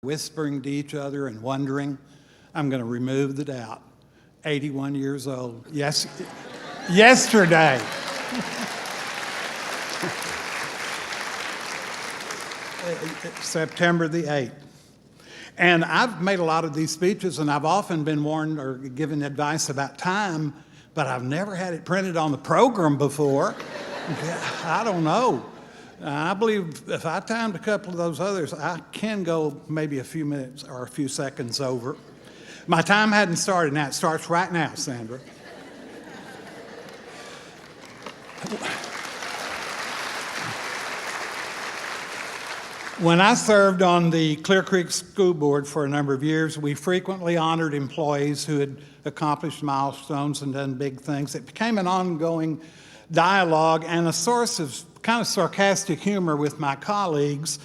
whispering to each other and wondering. I'm going to remove the doubt. 81 years old. Yes, yesterday. September the 8th. And I've made a lot of these speeches, and I've often been warned or given advice about time, but I've never had it printed on the program before. I don't know. I believe if I timed a couple of those others, I can go maybe a few minutes or a few seconds over. My time hadn't started now. It starts right now, Sandra. When I served on the Clear Creek School Board for a number of years, we frequently honored employees who had accomplished milestones and done big things. It became an ongoing dialogue and a source of kind of sarcastic humor with my colleagues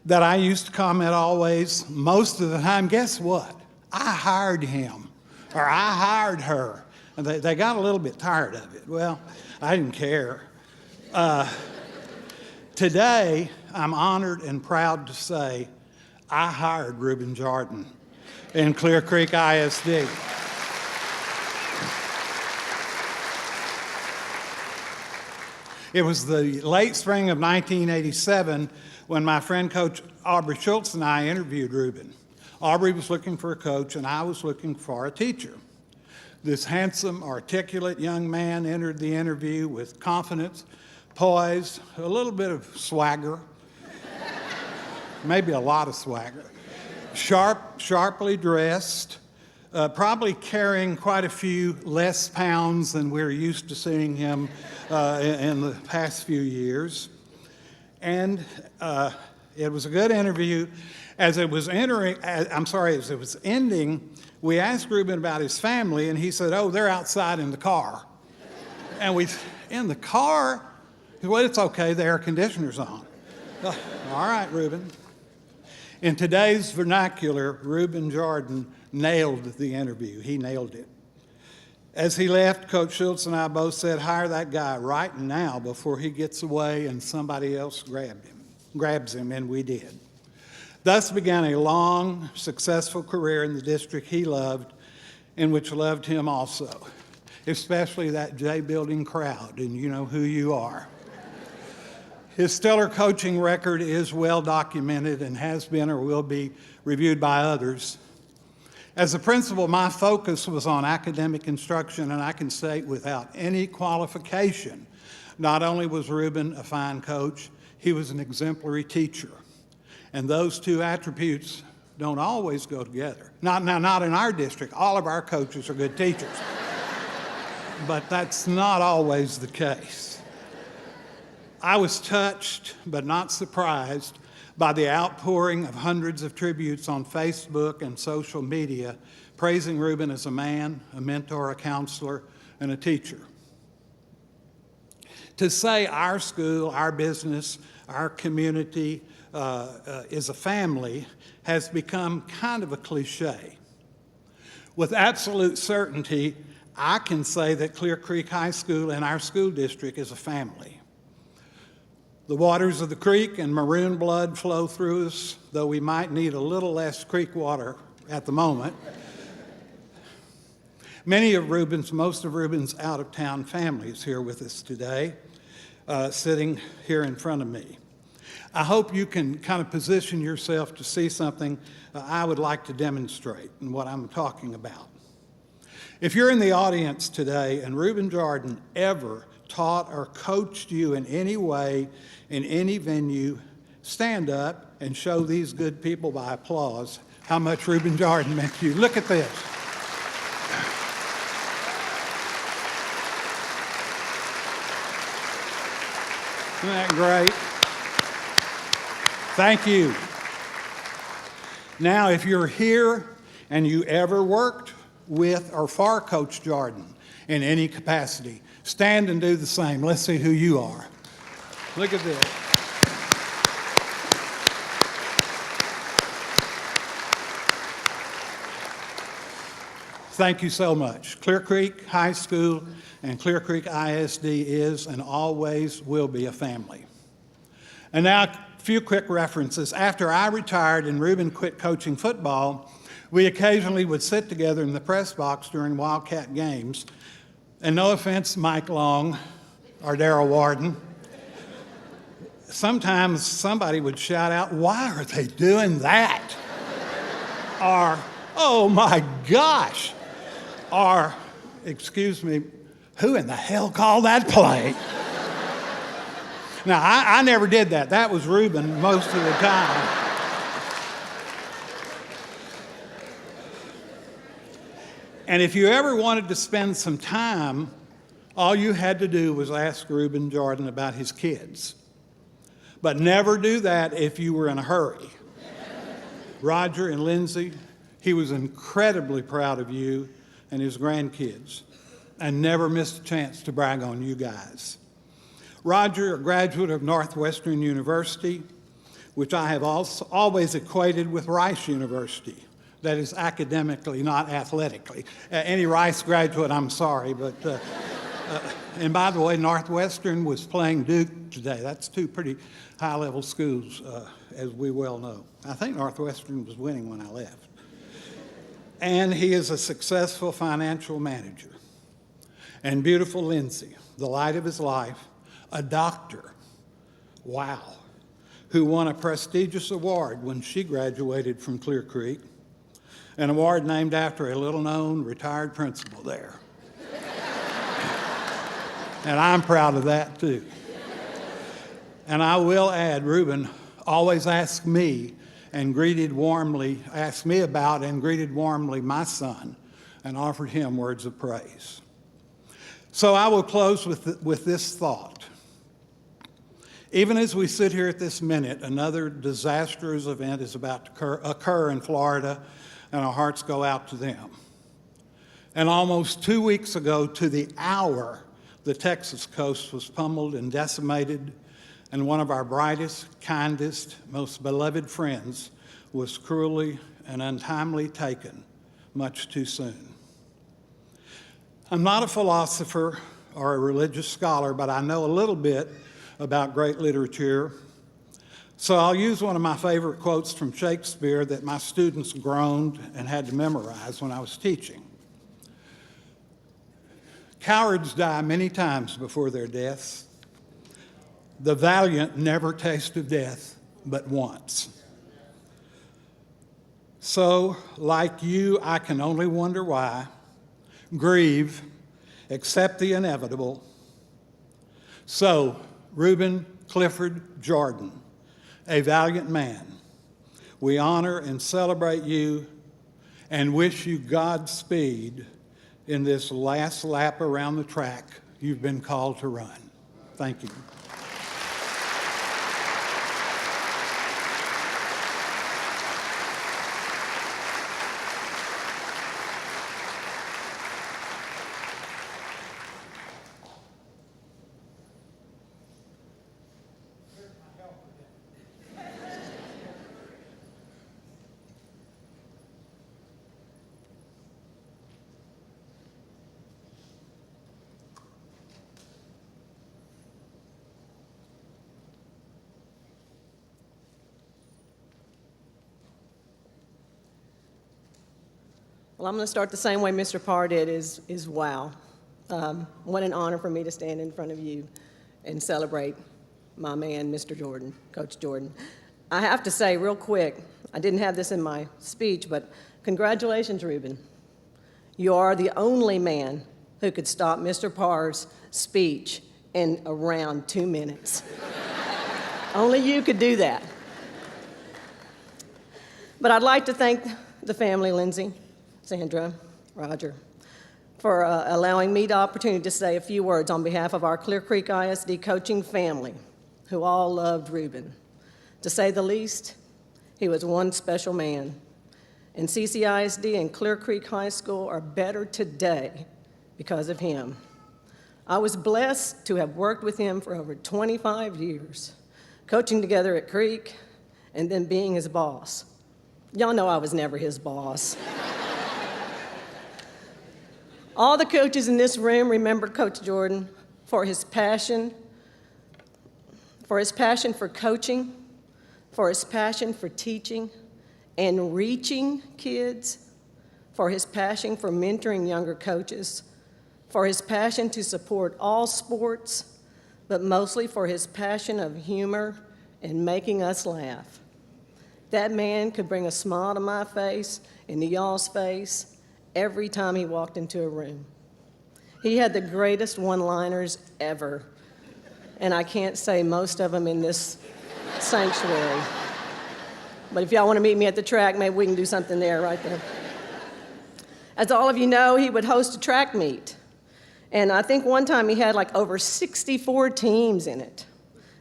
that I used to comment always, most of the time, guess what? I hired him, or I hired her. And they got a little bit tired of it. Well, I didn't care. Today, I'm honored and proud to say I hired Ruben Jordan in Clear Creek ISD. It was the late spring of 1987 when my friend Coach Aubrey Schultz and I interviewed Ruben. Aubrey was looking for a coach and I was looking for a teacher. This handsome, articulate young man entered the interview with confidence, poise, a little bit of swagger, maybe a lot of swagger, sharply dressed, probably carrying quite a few less pounds than we're used to seeing him in the past few years. And it was a good interview. As it was ending, we asked Ruben about his family, and he said, "Oh, they're outside in the car." And in the car? Well, it's okay, the air conditioner's on. All right, Ruben. In today's vernacular, Ruben Jordan nailed the interview. He nailed it. As he left, Coach Schultz and I both said, hire that guy right now before he gets away and somebody else grabs him, and we did. Thus began a long, successful career in the district he loved and which loved him also, especially that J Building crowd, and you know who you are. His stellar coaching record is well documented and has been or will be reviewed by others. As a principal, my focus was on academic instruction, and I can say without any qualification, not only was Ruben a fine coach, he was an exemplary teacher. And those two attributes don't always go together. Not in our district. All of our coaches are good teachers. But that's not always the case. I was touched, but not surprised, by the outpouring of hundreds of tributes on Facebook and social media praising Ruben as a man, a mentor, a counselor, and a teacher. To say our school, our business, our community is a family has become kind of a cliche. With absolute certainty, I can say that Clear Creek High School and our school district is a family. The waters of the creek and maroon blood flow through us, though we might need a little less creek water at the moment. Most of Ruben's out-of-town family is here with us today, sitting here in front of me. I hope you can kind of position yourself to see something I would like to demonstrate and what I'm talking about. If you're in the audience today and Ruben Jordan ever taught or coached you in any way, in any venue, stand up and show these good people by applause how much Ruben Jordan meant to you. Look at this. Isn't that great? Thank you. Now, if you're here and you ever worked with or for Coach Jordan in any capacity, stand and do the same. Let's see who you are. Look at this. Thank you so much. Clear Creek High School and Clear Creek ISD is and always will be a family. And now few quick references. After I retired and Ruben quit coaching football, we occasionally would sit together in the press box during Wildcat games. And no offense, Mike Long or Darrell Warden, sometimes somebody would shout out, "Why are they doing that?" Or, "Oh my gosh," or, "Excuse me, who in the hell called that play?" Now, I never did that. That was Ruben most of the time. And if you ever wanted to spend some time, all you had to do was ask Ruben Jordan about his kids. But never do that if you were in a hurry. Roger and Lindsay, he was incredibly proud of you and his grandkids and never missed a chance to brag on you guys. Roger, a graduate of Northwestern University, which I have also always equated with Rice University. That is academically, not athletically. Any Rice graduate, I'm sorry, but, and by the way, Northwestern was playing Duke today. That's two pretty high-level schools, as we well know. I think Northwestern was winning when I left. And he is a successful financial manager. And beautiful Lindsay, the light of his life, a doctor, wow, who won a prestigious award when she graduated from Clear Creek, an award named after a little-known retired principal there. And I'm proud of that, too. And I will add, Ruben always asked me about and greeted warmly my son and offered him words of praise. So I will close with this thought. Even as we sit here at this minute, another disastrous event is about to occur in Florida, and our hearts go out to them. And almost 2 weeks ago, to the hour, the Texas coast was pummeled and decimated, and one of our brightest, kindest, most beloved friends was cruelly and untimely taken much too soon. I'm not a philosopher or a religious scholar, but I know a little bit about great literature. So I'll use one of my favorite quotes from Shakespeare that my students groaned and had to memorize when I was teaching. Cowards die many times before their deaths. The valiant never taste of death but once. So, like you, I can only wonder why, grieve, accept the inevitable. So, Ruben Clifford Jordan, a valiant man, we honor and celebrate you and wish you Godspeed in this last lap around the track you've been called to run. Thank you. Well, I'm going to start the same way Mr. Parr did, is wow. What an honor for me to stand in front of you and celebrate my man, Mr. Jordan, Coach Jordan. I have to say real quick, I didn't have this in my speech, but congratulations, Ruben. You are the only man who could stop Mr. Parr's speech in around 2 minutes. Only you could do that. But I'd like to thank the family, Lindsay, Sandra, Roger, for allowing me the opportunity to say a few words on behalf of our Clear Creek ISD coaching family, who all loved Ruben. To say the least, he was one special man. And CCISD and Clear Creek High School are better today because of him. I was blessed to have worked with him for over 25 years, coaching together at Creek and then being his boss. Y'all know I was never his boss. All the coaches in this room remember Coach Jordan for his passion for coaching, for his passion for teaching and reaching kids, for his passion for mentoring younger coaches, for his passion to support all sports, but mostly for his passion of humor and making us laugh. That man could bring a smile to my face and to y'all's face every time he walked into a room. He had the greatest one-liners ever, and I can't say most of them in this sanctuary. But if y'all want to meet me at the track, maybe we can do something there right there. As all of you know, he would host a track meet. And I think one time he had like over 64 teams in it.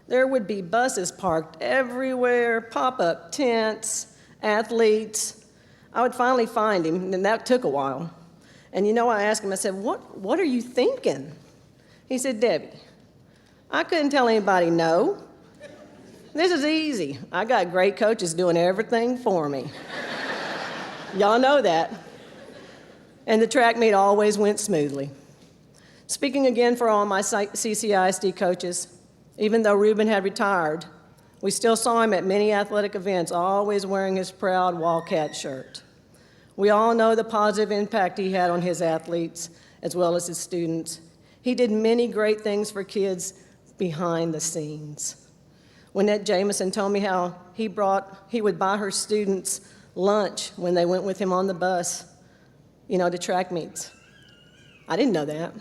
There would be buses parked everywhere, pop-up tents, athletes. I would finally find him, and that took a while. And you know, I asked him, I said, what are you thinking? He said, Debbie, I couldn't tell anybody no. This is easy. I got great coaches doing everything for me. Y'all know that. And the track meet always went smoothly. Speaking again for all my CCISD coaches, even though Ruben had retired, we still saw him at many athletic events, always wearing his proud Wildcat shirt. We all know the positive impact he had on his athletes as well as his students. He did many great things for kids behind the scenes. Lynette Jamison told me how he would buy her students lunch when they went with him on the bus, to track meets. I didn't know that.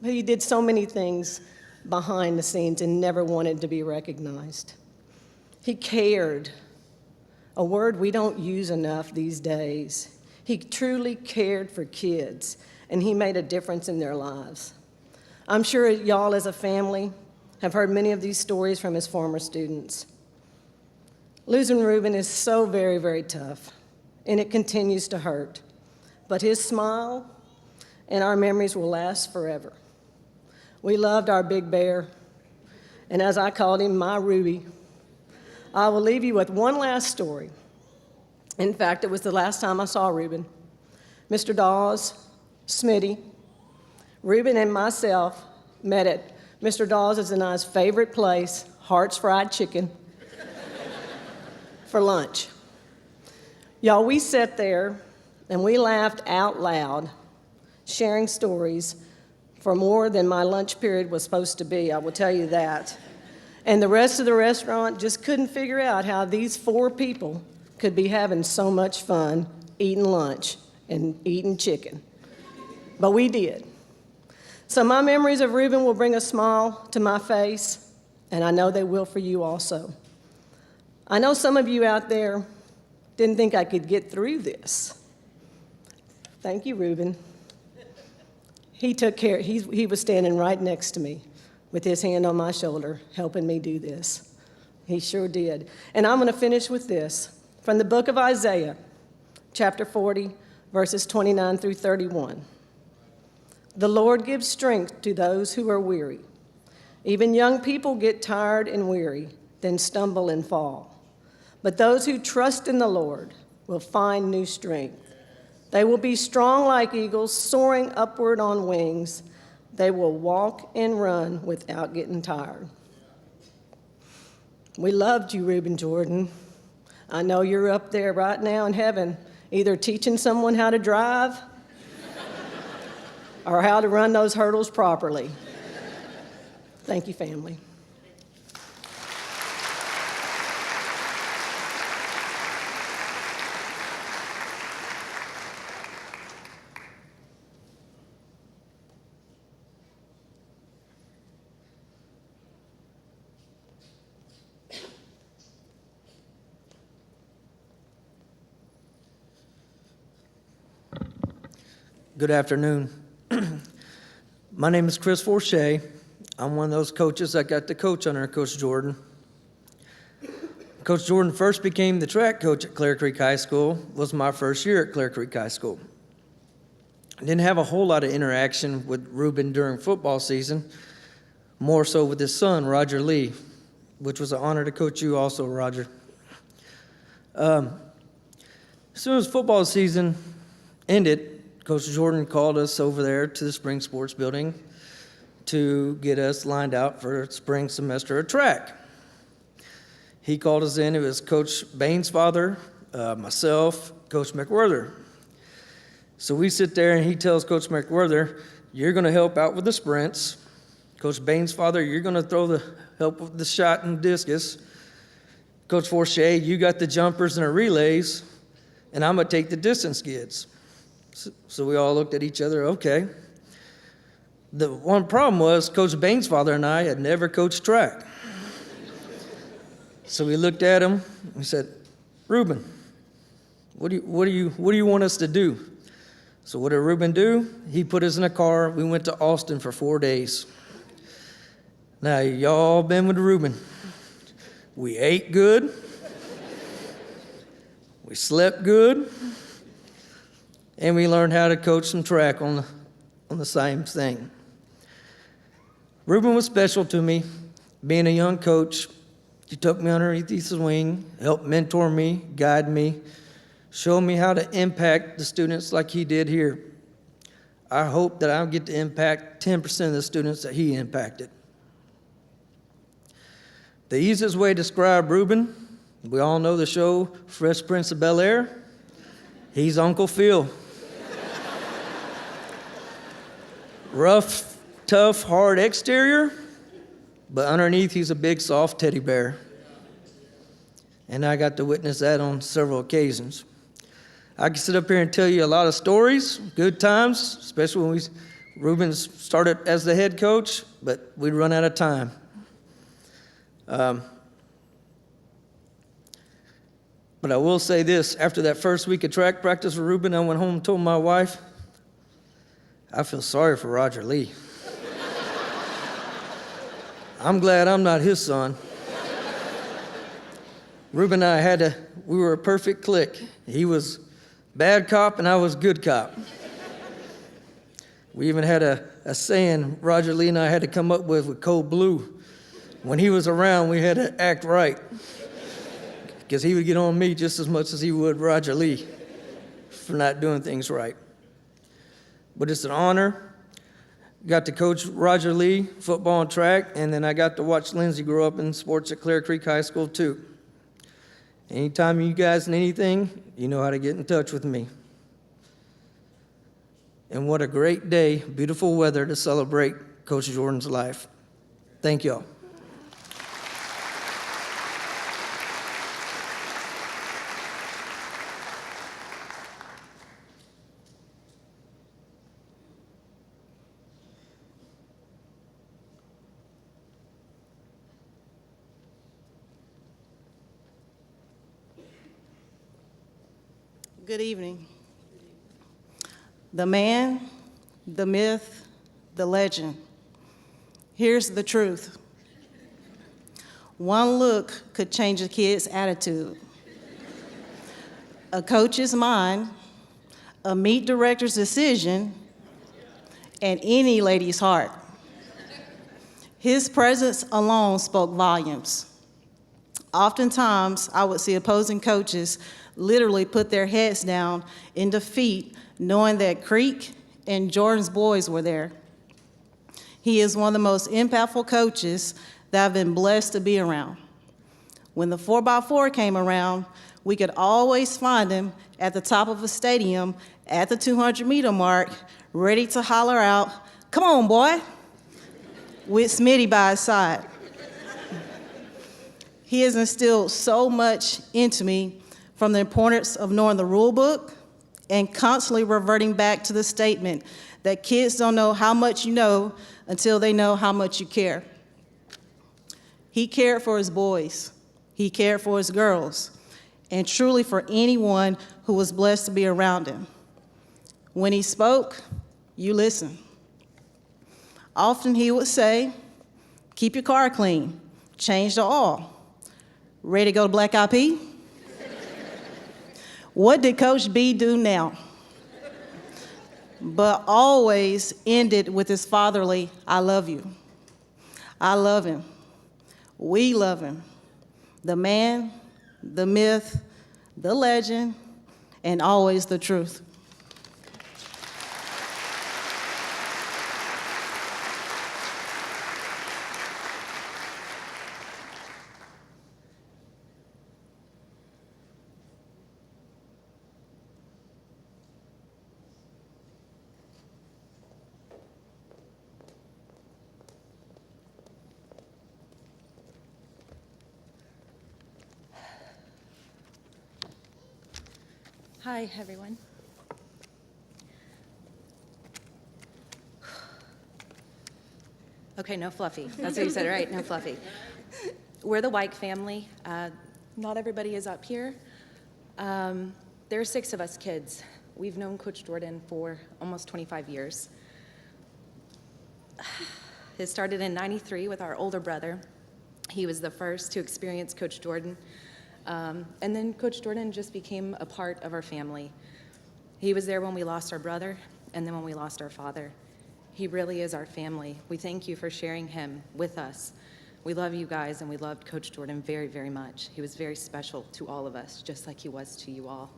But he did so many things behind the scenes and never wanted to be recognized. He cared, a word we don't use enough these days. He truly cared for kids, and he made a difference in their lives. I'm sure y'all as a family have heard many of these stories from his former students. Losing Ruben is so very, very tough, and it continues to hurt. But his smile and our memories will last forever. We loved our big bear, and as I called him, my Ruby. I will leave you with one last story. In fact, it was the last time I saw Ruben. Mr. Dawes, Smitty, Ruben and myself met at Mr. Dawes' and I's favorite place, Hart's Fried Chicken, for lunch. Y'all, we sat there and we laughed out loud, sharing stories for more than my lunch period was supposed to be, I will tell you that. And the rest of the restaurant just couldn't figure out how these 4 people could be having so much fun eating lunch and eating chicken. But we did. So my memories of Ruben will bring a smile to my face, and I know they will for you also. I know some of you out there didn't think I could get through this. Thank you, Ruben. He took care, he was standing right next to me with his hand on my shoulder, helping me do this. He sure did. And I'm going to finish with this. From the book of Isaiah, chapter 40, verses 29 through 31. The Lord gives strength to those who are weary. Even young people get tired and weary, then stumble and fall. But those who trust in the Lord will find new strength. They will be strong like eagles, soaring upward on wings. They will walk and run without getting tired. We loved you, Ruben Jordan. I know you're up there right now in heaven, either teaching someone how to drive or how to run those hurdles properly. Thank you, family. Good afternoon. My name is Chris Forcha. I'm one of those coaches that got to coach under Coach Jordan. Coach Jordan first became the track coach at Clear Creek High School, was my first year at Clear Creek High School. I didn't have a whole lot of interaction with Ruben during football season, more so with his son, Roger Lee, which was an honor to coach you also, Roger. As soon as football season ended, Coach Jordan called us over there to the spring sports building to get us lined out for spring semester of track. He called us in. It was Coach Bain's father, myself, Coach McWhirter. So we sit there, and he tells Coach McWhirter, you're going to help out with the sprints. Coach Bain's father, you're going to help with the shot and discus. Coach Forcha, you got the jumpers and the relays, and I'm going to take the distance kids. So we all looked at each other, okay. The one problem was Coach Bain's father and I had never coached track. So we looked at him, and we said, Ruben, what do you want us to do? So what did Ruben do? He put us in a car. We went to Astin for 4 days. Now, y'all been with Ruben. We ate good. We slept good. And we learned how to coach some track on the same thing. Ruben was special to me. Being a young coach, he took me underneath his wing, helped mentor me, guide me, show me how to impact the students like he did here. I hope that I'll get to impact 10% of the students that he impacted. The easiest way to describe Ruben, we all know the show Fresh Prince of Bel-Air. He's Uncle Phil. Rough, tough, hard exterior, but underneath he's a big, soft teddy bear. And I got to witness that on several occasions. I can sit up here and tell you a lot of stories, good times, especially when Ruben started as the head coach, but we'd run out of time. But I will say this, after that first week of track practice with Ruben, I went home and told my wife, I feel sorry for Roger Lee. I'm glad I'm not his son. Ruben and I we were a perfect clique. He was bad cop and I was good cop. We even had a saying Roger Lee and I had to come up with Code Blue. When he was around, we had to act right. Because he would get on me just as much as he would Roger Lee for not doing things right. But it's an honor. Got to coach Roger Lee, football and track, and then I got to watch Lindsay grow up in sports at Clear Creek High School too. Anytime you guys need anything, you know how to get in touch with me. And what a great day, beautiful weather to celebrate Coach Jordan's life. Thank y'all. Good evening. The man, the myth, the legend. Here's the truth. One look could change a kid's attitude. A coach's mind, a meet director's decision, and any lady's heart. His presence alone spoke volumes. Oftentimes, I would see opposing coaches literally put their heads down in defeat, knowing that Creek and Jordan's boys were there. He is one of the most impactful coaches that I've been blessed to be around. When the 4x4 came around, we could always find him at the top of a stadium at the 200-meter mark, ready to holler out, "Come on, boy," with Smitty by his side. He has instilled so much into me, from the importance of knowing the rule book and constantly reverting back to the statement that kids don't know how much you know until they know how much you care. He cared for his boys, he cared for his girls, and truly for anyone who was blessed to be around him. When he spoke, you listened. Often he would say, "Keep your car clean, change the oil. Ready to go to Black IP?" What did Coach B do now? But always ended with his fatherly, "I love you." I love him. We love him. The man, the myth, the legend, and always the truth. Hi, everyone. Okay, no fluffy. That's what you said, right? No fluffy. We're the Wike family. Not everybody is up here. There are 6 of us kids. We've known Coach Jordan for almost 25 years. It started in '93 with our older brother. He was the first to experience Coach Jordan. And then Coach Jordan just became a part of our family. He was there when we lost our brother, and then when we lost our father. He really is our family. We thank you for sharing him with us. We love you guys, and we loved Coach Jordan very, very much. He was very special to all of us, just like he was to you all.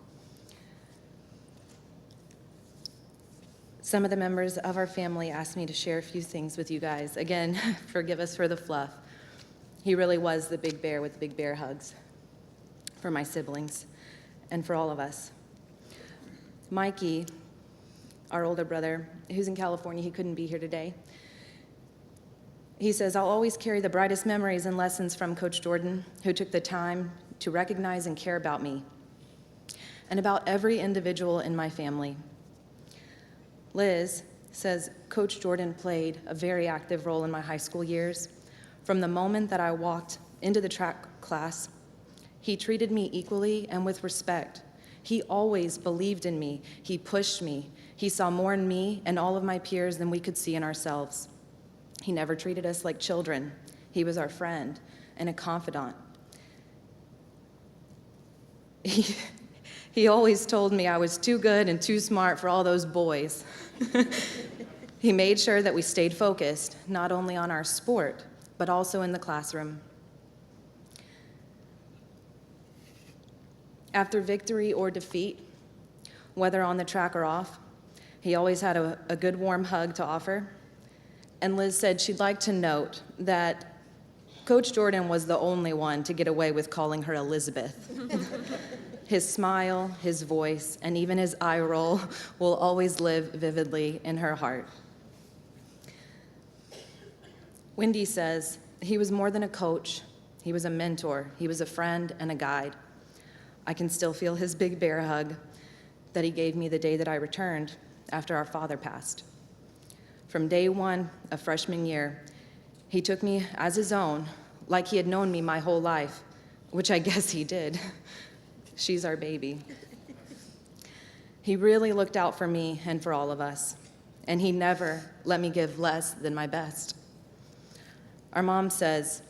Some of the members of our family asked me to share a few things with you guys. Again, forgive us for the fluff. He really was the big bear with the big bear hugs for my siblings and for all of us. Mikey, our older brother, who's in California, he couldn't be here today. He says, I'll always carry the brightest memories and lessons from Coach Jordan, who took the time to recognize and care about me and about every individual in my family. Liz says, Coach Jordan played a very active role in my high school years. From the moment that I walked into the track class, he treated me equally and with respect. He always believed in me. He pushed me. He saw more in me and all of my peers than we could see in ourselves. He never treated us like children. He was our friend and a confidant. He always told me I was too good and too smart for all those boys. He made sure that we stayed focused, not only on our sport, but also in the classroom. After victory or defeat, whether on the track or off, he always had a good warm hug to offer. And Liz said she'd like to note that Coach Jordan was the only one to get away with calling her Elizabeth. His smile, his voice, and even his eye roll will always live vividly in her heart. Wendy says he was more than a coach. He was a mentor. He was a friend and a guide. I can still feel his big bear hug that he gave me the day that I returned after our father passed. From day one of freshman year, he took me as his own, like he had known me my whole life, which I guess he did. She's our baby. He really looked out for me and for all of us, and he never let me give less than my best. Our mom says,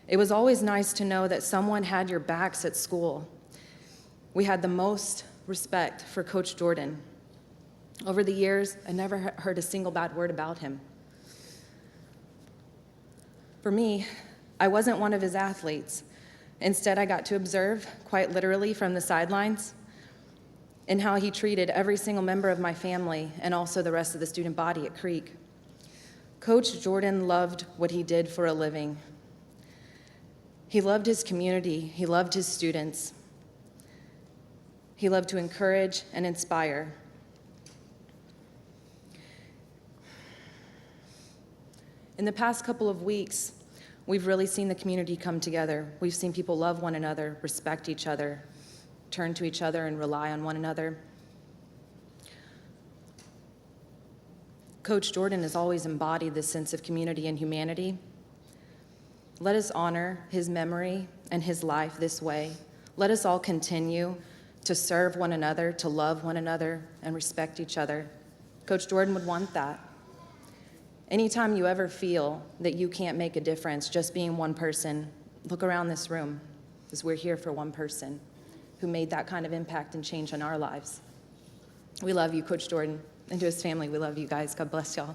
it was always nice to know that someone had your backs at school. We had the most respect for Coach Jordan. Over the years, I never heard a single bad word about him. For me, I wasn't one of his athletes. Instead, I got to observe, quite literally from the sidelines, in how he treated every single member of my family and also the rest of the student body at Creek. Coach Jordan loved what he did for a living. He loved his community. He loved his students. He loved to encourage and inspire. In the past couple of weeks, we've really seen the community come together. We've seen people love one another, respect each other, turn to each other, and rely on one another. Coach Jordan has always embodied this sense of community and humanity. Let us honor his memory and his life this way. Let us all continue to serve one another, to love one another, and respect each other. Coach Jordan would want that. Anytime you ever feel that you can't make a difference just being one person, look around this room, because we're here for one person who made that kind of impact and change in our lives. We love you, Coach Jordan, and to his family, we love you guys. God bless y'all.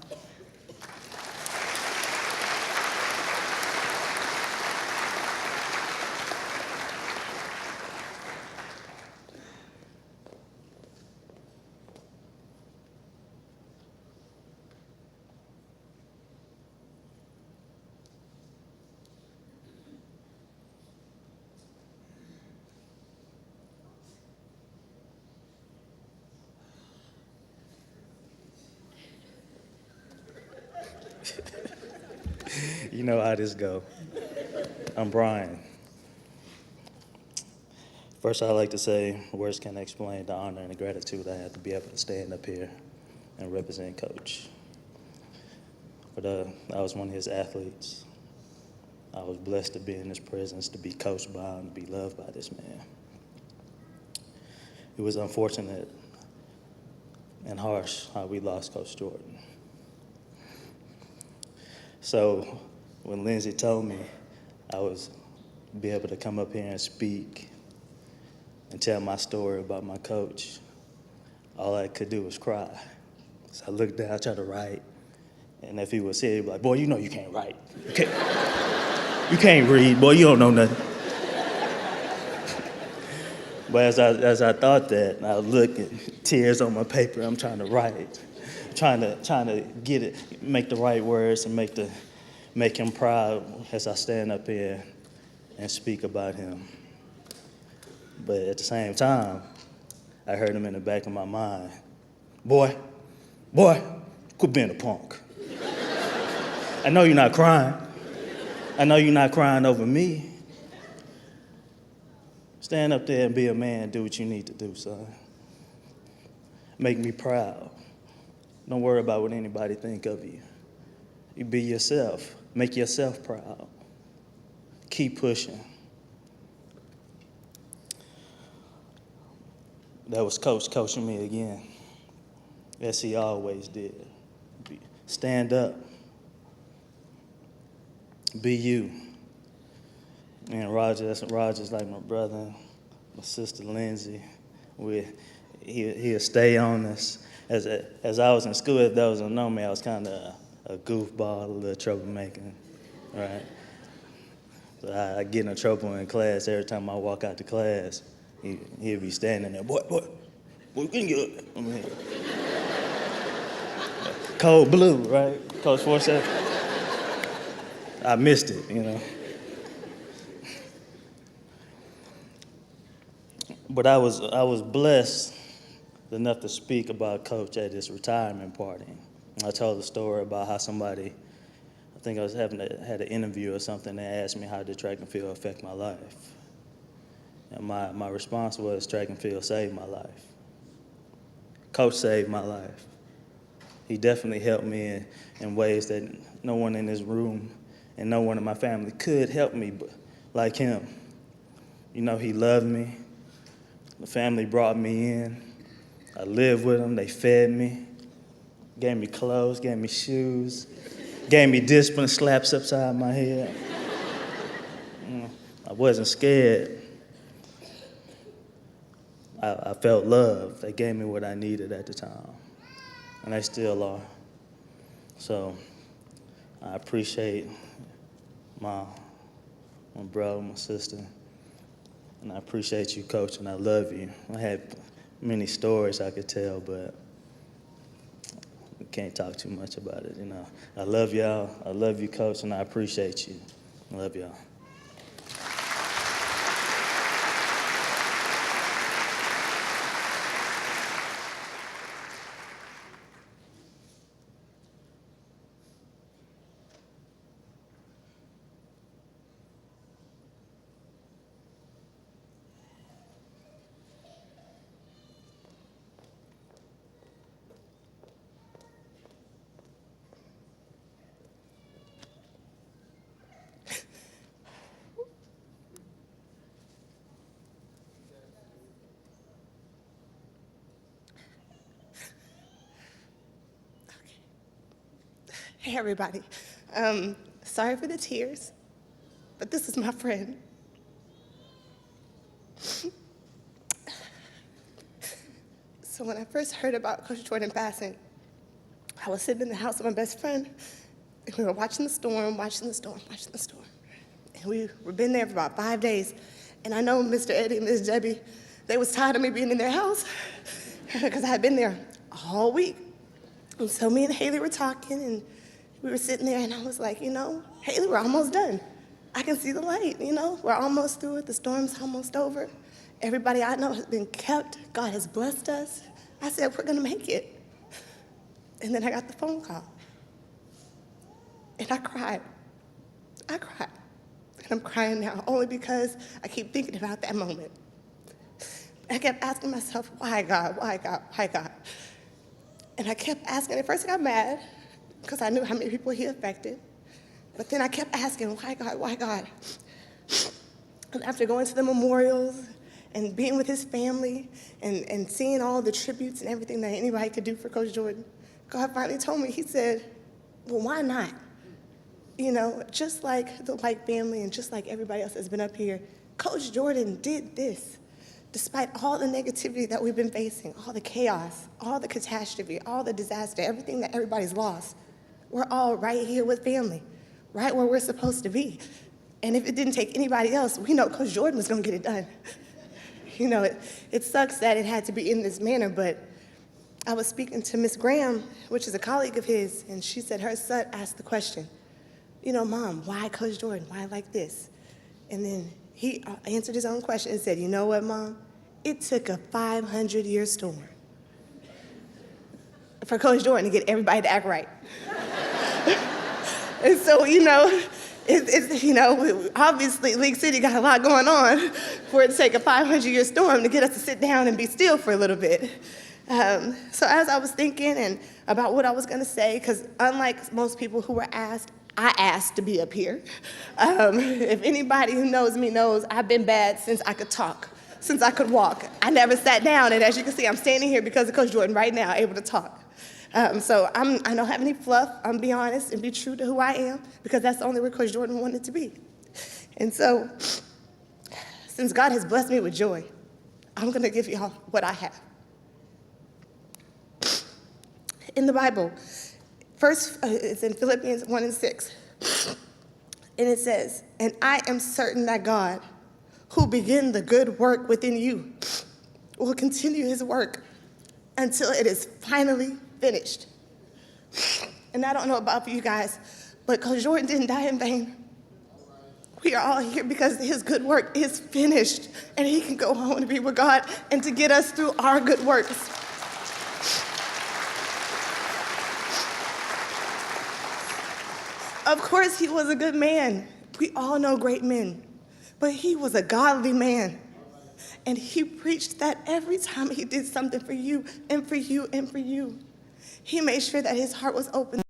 You know how this go. I'm Brian. First, I'd like to say words can't explain the honor and the gratitude I have to be able to stand up here and represent Coach. But I was one of his athletes. I was blessed to be in his presence, to be coached by him, to be loved by this man. It was unfortunate and harsh how we lost Coach Jordan. So when Lindsay told me I was be able to come up here and speak and tell my story about my coach, all I could do was cry. So I looked down, tried to write, and if he was here, he'd be like, boy, you know you can't write. You can't read, boy, you don't know nothing. But as I thought that, I looked at tears on my paper, I'm trying to write, trying to get it, make the right words and make him proud as I stand up here and speak about him. But at the same time, I heard him in the back of my mind, boy, quit being a punk. I know you're not crying. I know you're not crying over me. Stand up there and be a man, do what you need to do, son. Make me proud. Don't worry about what anybody think of you. You be yourself. Make yourself proud. Keep pushing. That was Coach coaching me again, as he always did. Stand up. Be you. And Roger's like my brother, my sister Lindsay. He'll stay on us. As I was in school, if those don't know me, I was kind of a goofball, a little troublemaker, right? So I get in trouble in class every time I walk out to class. He'll be standing there, boy, we can get it. I mean, cold blue, right? Coach Forcha. I missed it, you know. But I was blessed enough to speak about Coach at his retirement party. I told the story about how somebody, I think I was had an interview or something, that asked me how did track and field affect my life. And my response was track and field saved my life. Coach saved my life. He definitely helped me in ways that no one in this room and no one in my family could help me like him. You know, he loved me. The family brought me in. I lived with them. They fed me, gave me clothes, gave me shoes, gave me discipline slaps upside my head. I wasn't scared. I felt love. They gave me what I needed at the time, and they still are. So I appreciate my brother, my sister, and I appreciate you, Coach, and I love you. I had many stories I could tell, but I can't talk too much about it, you know. I love y'all. I love you, Coach, and I appreciate you. I love y'all. Hey, everybody. Sorry for the tears, but this is my friend. So when I first heard about Coach Jordan passing, I was sitting in the house with my best friend, and we were watching the storm. And we were been there for about 5 days. And I know Mr. Eddie and Miss Debbie, they was tired of me being in their house because I had been there all week. And so me and Haley were talking, and we were sitting there, and I was like, you know, Haley, we're almost done. I can see the light, you know? We're almost through it. The storm's almost over. Everybody I know has been kept. God has blessed us. I said, we're going to make it. And then I got the phone call. And I cried. And I'm crying now only because I keep thinking about that moment. I kept asking myself, why God, why God, why God? And I kept asking. At first I got mad because I knew how many people he affected. But then I kept asking, why God, why God? And after going to the memorials and being with his family and seeing all the tributes and everything that anybody could do for Coach Jordan, God finally told me, he said, well, why not? You know, just like the Wike family and just like everybody else that's been up here, Coach Jordan did this. Despite all the negativity that we've been facing, all the chaos, all the catastrophe, all the disaster, everything that everybody's lost, we're all right here with family, right where we're supposed to be. And if it didn't take anybody else, we know Coach Jordan was gonna get it done. You know, it sucks that it had to be in this manner, but I was speaking to Miss Graham, which is a colleague of his, and she said her son asked the question, you know, Mom, why Coach Jordan? Why like this? And then he answered his own question and said, you know what, Mom? It took a 500-year storm for Coach Jordan to get everybody to act right. And so, you know, you know, obviously League City got a lot going on for it to take a 500-year storm to get us to sit down and be still for a little bit. So as I was thinking and about what I was gonna say, because unlike most people who were asked, I asked to be up here. If anybody who knows me knows I've been bad since I could talk, since I could walk. I never sat down, and as you can see, I'm standing here because of Coach Jordan right now, able to talk. So I don't have any fluff. I'm be honest and be true to who I am, because that's the only way Coach Jordan wanted to be. And so, since God has blessed me with joy, I'm gonna give y'all what I have. In the Bible, first, it's in Philippians 1:6, and it says, and I am certain that God, who began the good work within you, will continue his work until it is finally finished. And I don't know about you guys, but Coach Jordan didn't die in vain. We are all here because his good work is finished, and he can go home and be with God and to get us through our good works. Of course, he was a good man. We all know great men. But he was a godly man. And he preached that every time he did something for you and for you and for you. He made sure that his heart was open